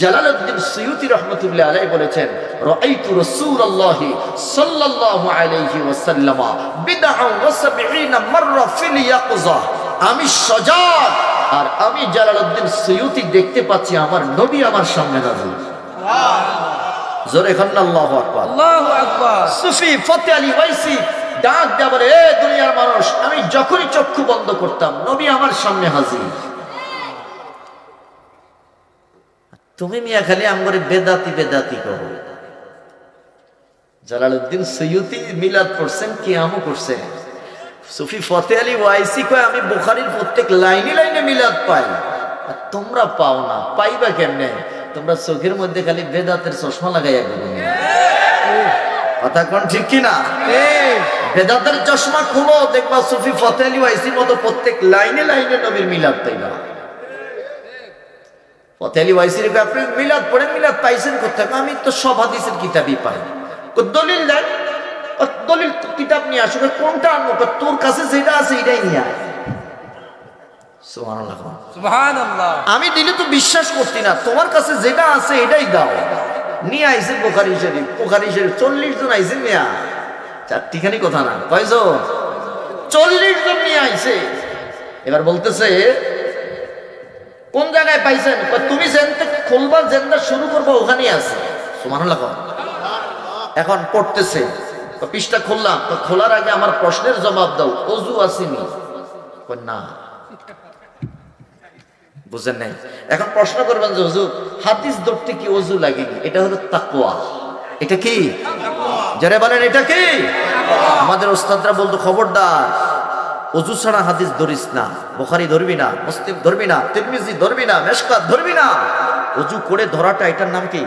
Jalaluddin Suyuti রাহমাতুল্লাহ আলাইহি বলেছেন, রাআইতু রাসূলুল্লাহি সাল্লাল্লাহু আলাইহি ওয়াসাল্লাম বিদআন ওয়া সাবঈনা মাররা ফিল ইয়াকযা। আমি সজাগ আর আমি জালালউদ্দিন সুয়ুতি দেখতে পাচ্ছি আমার নবী আমার সামনে নাযিল। সুবহানাল্লাহ, জোরে খান আল্লাহু আকবার, আল্লাহু আকবার। সুফি ফতে আলী ওয়াইসি ডাক দেয়া বলে, এ দুনিয়ার মানুষ, আমি যখনই চক্ষু বন্ধ করতাম নবী আমার সামনে হাজির। তুমি মিয়া খালি আমগরে বেদাতি বেদাতি করো। জালালউদ্দিন সুয়ুতি মিলাদ পড়ছেন, কিয়ামও করছেন। সুফি ফতে আলী ওয়াইসি কয়, আমি বুখারীর প্রত্যেক লাইনে লাইনে মিলাদ পাই, আর তোমরা পাও না। পাইবা কেমনে? তোমরা চোখের মধ্যে খালি বেদাতের চশমা লাগাইয়া গেল। কথা কোন ঠিক কিনা? বেদাতের চশমা খুলো, দেখবা সুফি ফতে আলী ওয়াইসির মতো প্রত্যেক লাইনে লাইনে নবীর মিলাদ পাইবা। ফতে আলী ওয়াইসির আপনি মিলাদ পড়েন, মিলাদ পাইছেন কোথায়? আমি তো সব হাদিসের কিতাবই পাই। দলিল দেন, দলিল কিতাব নিয়ে আসবে। কোনটা আনবো? তোর কাছে যেটা আছে এটাই নিয়ে আয়। সুবহানাল্লাহ, সুবহানাল্লাহ। আমি দিলে তো বিশ্বাস করতি না, তোমার কাছে যেটা আছে এটাই দাও। নিয়ে আইছে বুখারী শরীফ। বুখারী শরীফ 40 জন আইছে মিয়া, চারটিখানি কথা না, কয়জন? 40 জন নিয়ে আইছে। এবার বলতেছে, কোন জায়গায় পাইছেন? তুমি যেনতে খুলবা, যেনটা শুরু করবো ওখানেই আছে। সুবহানাল্লাহ। এখন পড়তেছে, পৃষ্ঠা খুললাম, খোলার আগে আমার প্রশ্নের জবাব দাও, ওযু আসেনি? না, বুঝেন নাই। এখন প্রশ্ন করবেন যে হুজুর, হাদিস ধরতে কি ওযু লাগেনি? এটা হলো তাকওয়া। এটা কি? যারা বলেন এটা কি? আমাদের ওস্তাদরা বলতো, খবরদার, ওযু ছাড়া হাদিস ধরিস না। বুখারী ধরবি না, মুসলিম ধরবি না, তিরমিজি ধরবি না, মেশকাত ধরবি না। ওযু করে ধরাটা, এটার নাম কি?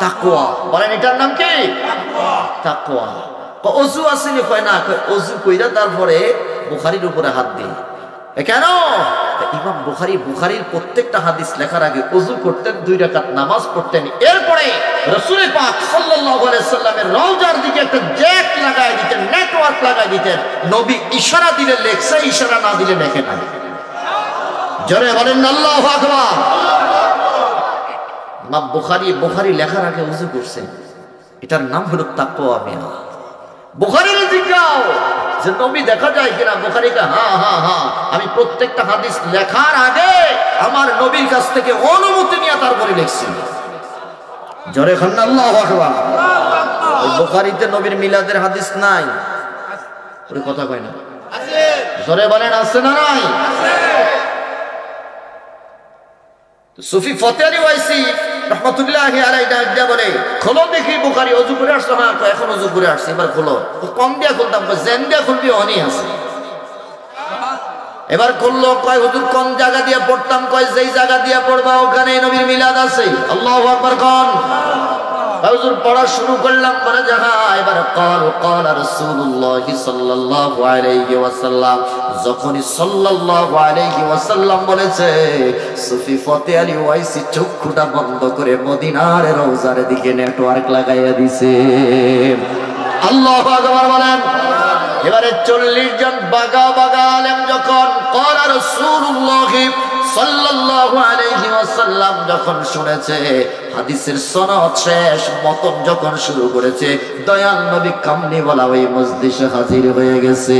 তাকওয়া। বলেন এটার নাম কি? তাকওয়া। ওযু আসেনি? কয় না, ওযু কইরা তারপরে বুখারীর উপরে হাত দিই। কেন? ইমাম বুখারীর প্রত্যেকটা হাদিস লেখার আগে ওযু করতেন, 2 রাকাত নামাজ পড়তেন, এরপরে রাসূল পাক সাল্লাল্লাহু আলাইহি সাল্লামের রওজার দিকে একটা জ্যাক লাগায় দিতেন, নেটওয়ার্ক লাগায় দিতেন। নবী ইশারা দিলে লেখছে, ইশারা না দিলে লেখে না। জোরে বলেন আল্লাহু আকবার। ইমাম বুখারী লেখার আগে ওযু করছেন, এটার নাম হলো তাকওয়া। মিয়া বুখারীর জিজ্ঞাও যে নবী দেখা যায় কিনা? বুখারীকে হ্যাঁ হ্যাঁ হ্যাঁ, আমি প্রত্যেকটা হাদিস লেখার আগে আমার নবীর কাছ থেকে অনুমতি নিয়ে তারপরে লিখছি। জোরে খান আল্লাহু আকবার। ওই বুখারীতে নবীর মিলাদের হাদিস নাই? ওই কথা কয় না, আছে। জোরে বলেন আছে না নাই? আছে। সুফি ফতে আলী ওয়াইসি রাহমাতুল্লাহি আলাইহি ডাক বলে, খোলো দেখি বুখারী। ওযু করে আসছো? হ্যাঁ। এখন ওযু করে আসছি, এবার খোলো। কম দিয়া খুলতাম, জেন দিয়া খুলবি, অনি আছে। এবার খুললো, কয় হুজুর কোন জায়গা দিয়ে পড়তাম? কয় যেই জায়গা দিয়ে পড়বা ওখানে নবীর মিলাদ আছে। আল্লাহু আকবার কোন? হুজুর পড়া শুরু করলাম, বলে জায়গা। এবার قال রাসূলুল্লাহ সাল্লাল্লাহু আলাইহি ওয়াসাল্লাম, যখনই সাল্লাল্লাহু আলাইহি ওয়াসাল্লাম বলেছে, সুফি ফতে আলী ওয়াইসি চক্ষুটা বন্ধ করে মদিনার রওজার দিকে নেটওয়ার্ক লাগাইয়া দিছে। আল্লাহু আকবার বলেন। এবারে 40 জন বাগা বাগা আলেম যখন قال রাসূলুল্লাহ সাল্লাল্লাহু আলাইহি ওয়াসাল্লাম যখন শুনেছে, হাদিসের সনদ শেষ, মতন যখন শুরু করেছে, দয়াল নবী কামলিওয়ালা ওই মজলিসে হাজির হয়ে গেছে।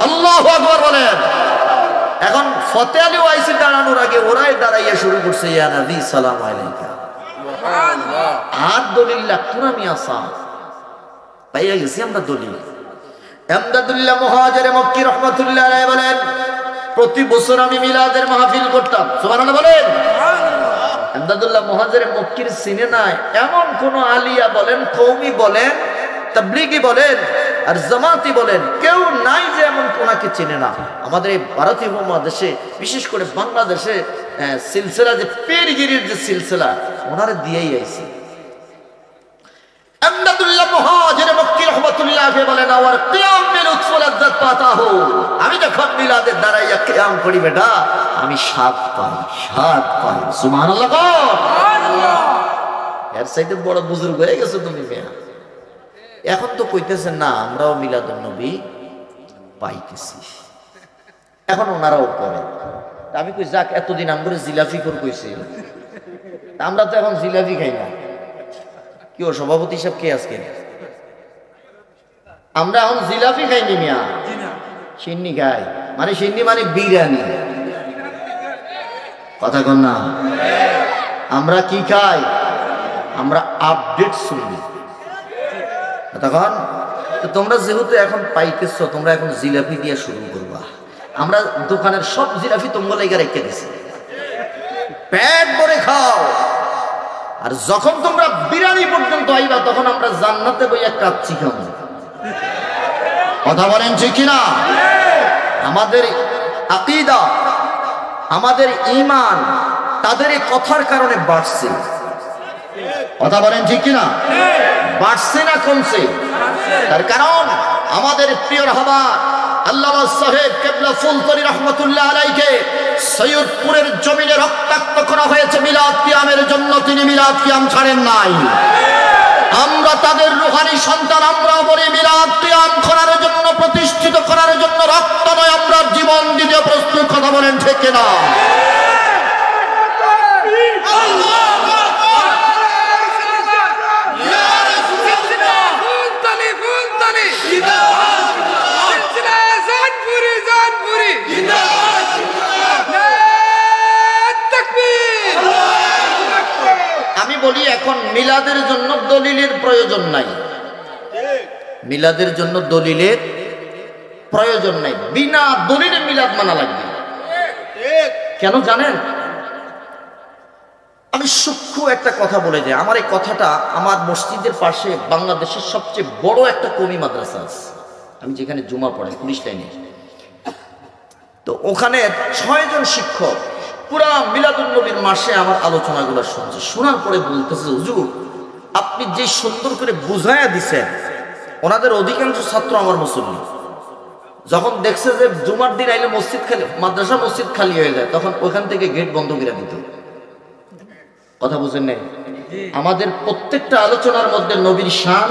আল্লাহু আকবার বলেন। এখন ফতে আলী ওয়াইসি দাঁড়ানোর আগে ওরাই দাঁড়াইয়া শুরু করছে, ইয়া নবী সালাম আলাইকা। সুবহানাল্লাহ। আর দলিল লাগতো না মিয়া সাহেব, পাইয়া গেছি আমরা দলিল। এমদাদুল্লাহ মুহাজির মক্কি রাহমাতুল্লাহ আলাইহি বলেন, প্রতি বছর আমি মিলাদের মাহফিল করতাম। সুবহানাল্লাহ বলেন। এমদাদুল্লাহ মুহাজির মক্কির সিনে নাই এমন কোন আলিয়া বলেন, কওমি বলেন, তাবলীগী বলেন, আর জামাতি বলেন, কেউ নাই যে এমন কোনাকে চেনে না। আমাদের এই ভারতীয় উপমহাদেশে, বিশেষ করে বাংলাদেশে সিলসিলা, যে পীরগিরির যে সিলসিলা, ওনারে দিয়েই আইছে। এমদাদুল্লাহ মুহাজির মক্কি রাহমাতুল্লাহ আলাইহি বলেন, আর কিয়াম মে লুৎফুল লাজ্জাত পাতা হো। আমি যখন মিলাদে দাঁড়াইয়া কিয়াম করি বেটা, আমি স্বাদ পাই, স্বাদ পাই। সুবহানাল্লাহ। সুবহানাল্লাহ। এর চাইতে বড় বুজুর্গ হয়ে গেছো তুমি মিয়া। এখন তো কইতেছেন না আমরাও মিলাদুন নবী পাইতেছি, এখন ওনারাও করে। আমি কই যাক, এতদিন আমগরে জিলাফি করে কইছিল, আমরা তো এখন জিলাপি খাই না। কি ও সভাপতি সাহেব কে আজকে? আমরা এখন জিলাপি খাইনি মিয়া, সিন্নি খাই। মানে সিন্নি মানে বিরিয়ানি। কথা কন না? আমরা কি খাই? আমরা আপডেট শুনি। তখন তোমরা যেহেতু এখন পাইতেছ, তোমরা এখন জিলাপি দিয়ে শুরু করবা। আমরা দোকানের সব জিলাপি তোমরা লেগে রেখে দিছি, পেট ভরে খাও। আর যখন তোমরা বিরিয়ানি পর্যন্ত আইবা, তখন আমরা জান্নাতে বইয়া কাচ্চি খাবো। কথা বলেন ঠিক কিনা? আমাদের আকীদা, আমাদের ঈমান তাদের এই কথার কারণে বাড়ছে। কথা বলেন ঠিক কিনা? বাড়ছে না কমছে? তার কারণ আমাদের প্রিয় রাহবার আল্লামা সাহেব কেবলা ফুলতলি রহমতুল্লাহ আলাইকে সৈয়দপুরের জমিনে রক্তাক্ত করা হয়েছে মিলাদ কিয়ামের জন্য। তিনি মিলাদ কিয়াম ছাড়েন নাই। আমরা তাদের রুহানি সন্তান, আমরা বলি মিলাদ কিয়াম করার জন্য, প্রতিষ্ঠিত করার জন্য রক্ত নয়, আমরা জীবন দিতে প্রস্তুত। কথা বলেন ঠিক কিনা? আমি বলি এখন মিলাদের জন্য দলিলের প্রয়োজন নাই। মিলাদের জন্য দলিলের প্রয়োজন নাই। বিনা দলিলে মিলাদ মানা লাগবে। কেন জানেন? আমি সূক্ষ্ম একটা কথা বলে যাই। আমার এই কথাটা আমার মসজিদের পাশে বাংলাদেশের সবচেয়ে বড় একটা কওমি মাদ্রাসা আছে, আমি যেখানে জুমা পড়াই, পুলিশ লাইনে। তো ওখানে 6 জন শিক্ষক পুরা মিলাদুন নবীর মাসে আমার আলোচনাগুলো শুনছে। শোনার পরে বলতেছে, হুজুর আপনি যে সুন্দর করে বুঝাইয়া দিছেন, ওনাদের অধিকাংশ ছাত্র আমার মুসল্লি। যখন দেখছে যে জুমার দিন আইলে মসজিদ খালি, মাদ্রাসা মসজিদ খালি হয়ে যায়, তখন ওখান থেকে গেট বন্ধ করে দিত। কথা বুঝেন নাই? আমাদের প্রত্যেকটা আলোচনার মধ্যে নবীর শান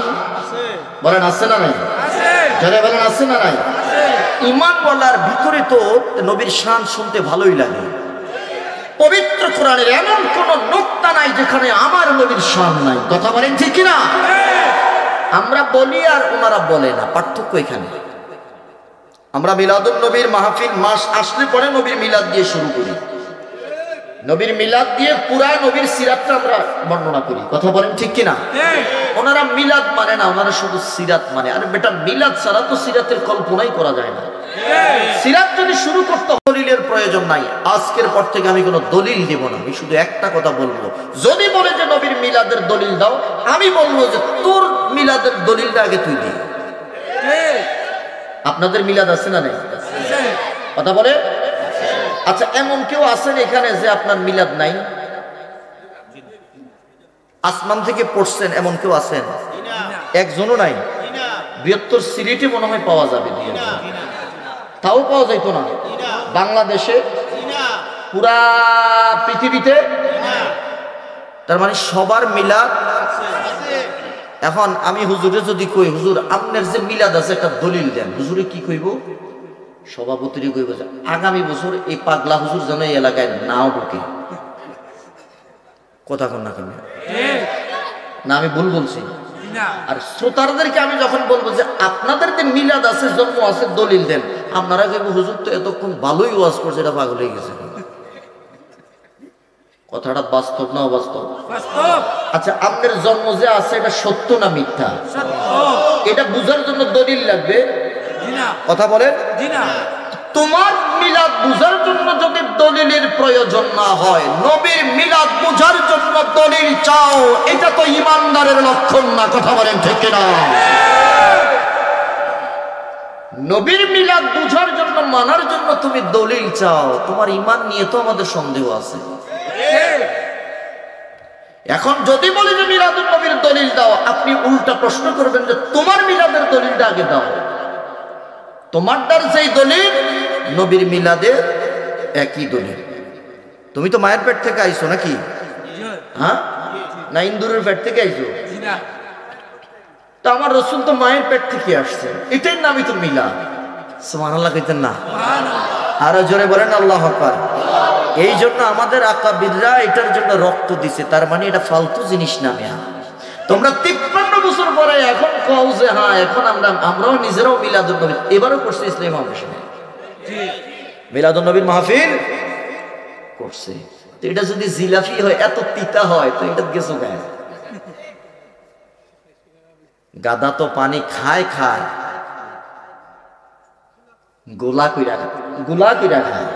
বলেন আছে না নাই? যারা বলেন আছে না নাই? ঈমান বলার ভিতরে তো নবীর শান শুনতে ভালোই লাগে। পবিত্র কোরআনের এমন কোন নোক্তা নাই যেখানে আমার নবীর শান নাই। কথা বলেন ঠিক কিনা? আমরা বলি আর ওনারা বলে না, পার্থক্য এখানে। আমরা মিলাদুন নবীর মাহফিল মাস আসলে পরে নবীর মিলাদ দিয়ে শুরু করি। নবীর মিলাদ দিয়ে পুরা নবীর সিরাতটা আমরা বর্ণনা করি। কথা বলেন ঠিক কিনা? ওনারা মিলাদ মানে না, ওনারা শুধু সিরাত মানে। আর বেটা মিলাদ ছাড়া তো সিরাতের কল্পনাই করা যায় না। সিরাত যদি শুরু করতে দলিলের প্রয়োজন নাই। আজকের পর থেকে আমি কোনো দলিল দেব না। আমি শুধু একটা কথা বলবো, যদি বলে যে নবীর মিলাদের দলিল দাও, আমি বলবো যে তোর মিলাদের দলিলটা আগে তুই দি। আপনাদের মিলাদ আছে না নাই? কথা বলে। আচ্ছা, এমন কেউ আছেন এখানে যে আপনার মিলাদ নাই? আসমান থেকে পড়ছেন এমন কেউ আছেন? একজনও নাই। বৃহত্তর সিলেটে মনে হয় পাওয়া যাবে, তাও পাওয়া যাইতো না বাংলাদেশে, পুরা পৃথিবীতে। তার মানে সবার মিলাদ। এখন আমি হুজুরে যদি কই, হুজুর আপনার যে মিলাদ আছে একটা দলিল দেন, হুজুরে কি কইব? সভাপতিরই কইব যে আগামী বছর এই পাগলা হুজুর যেন এই এলাকায় নাও ঢুকে। কথা কন না কেন? না আমি ভুল বলছি? আর শ্রোতাদেরকে আমি যখন বলবো যে আপনাদের যে মিলাদ আছে, জন্ম আছে, দলিল দেন, আপনারা কইব হুজুর তো এতক্ষণ ভালোই ওয়াজ করছে, এটা পাগল হয়ে গেছে। কথাটা বাস্তব না অবাস্তব? আচ্ছা, আপনার জন্ম যে আছে এটা সত্য না মিথ্যা? এটা বুঝার জন্য দলিল লাগবে। কথা বলেন। তোমার মিলাদ বুঝার জন্য যদি দলিলের প্রয়োজন না হয়, নবীর মিলাদ বুঝার জন্য দলিল চাও, এটা তো ঈমানদারের লক্ষণ না। কথা বলেন ঠিক কিনা? নবীর মিলাদ বুঝার জন্য, মানার জন্য তুমি দলিল চাও, তোমার ঈমান নিয়ে তো আমাদের সন্দেহ আছে। এখন যদি বলি যে মিলাদুন নবীর দলিল দাও, আপনি উল্টা প্রশ্ন করবেন যে তোমার মিলাদের দলিলটা আগে দাও। তোমারটার যেই দলিল, নবীর মিলাদের একই দলিল। তুমি তো মায়ের পেট থেকে আইছো নাকি? হ্যাঁ না, ইন্দুরের পেট থেকে আইছো? তো আমার রাসূল তো মায়ের পেট থেকে আসছে, এটার নামই তো মিলাদ। সুবহানাল্লাহ কইতেন না? আরো জোরে বলেন আল্লাহু আকবার। এই জন্য আমাদের আকাবিররা এটার জন্য রক্ত দিছে, তার মানে এটা ফালতু জিনিস না মিয়া। তোমরা 53 বছর পরে এখন কও যে হ্যাঁ এখন আমরাও নিজেরাও মিলাদুন নবী, এবারও করছে ইসলামী ফাউন্ডেশনে মিলাদুন নবীর মাহফিল করছে। তো এটা যদি জিলাফি হয়, এত তিতা হয়, তো এটা গেছো গায়ে। গাদা তো পানি খায় খায়, গোলা কইরা খায়।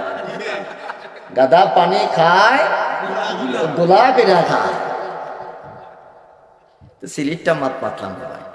গাদা পানি খায়, গোলা কইরা খায়। তো সিলিটটা মাত পাতলাম ভাই।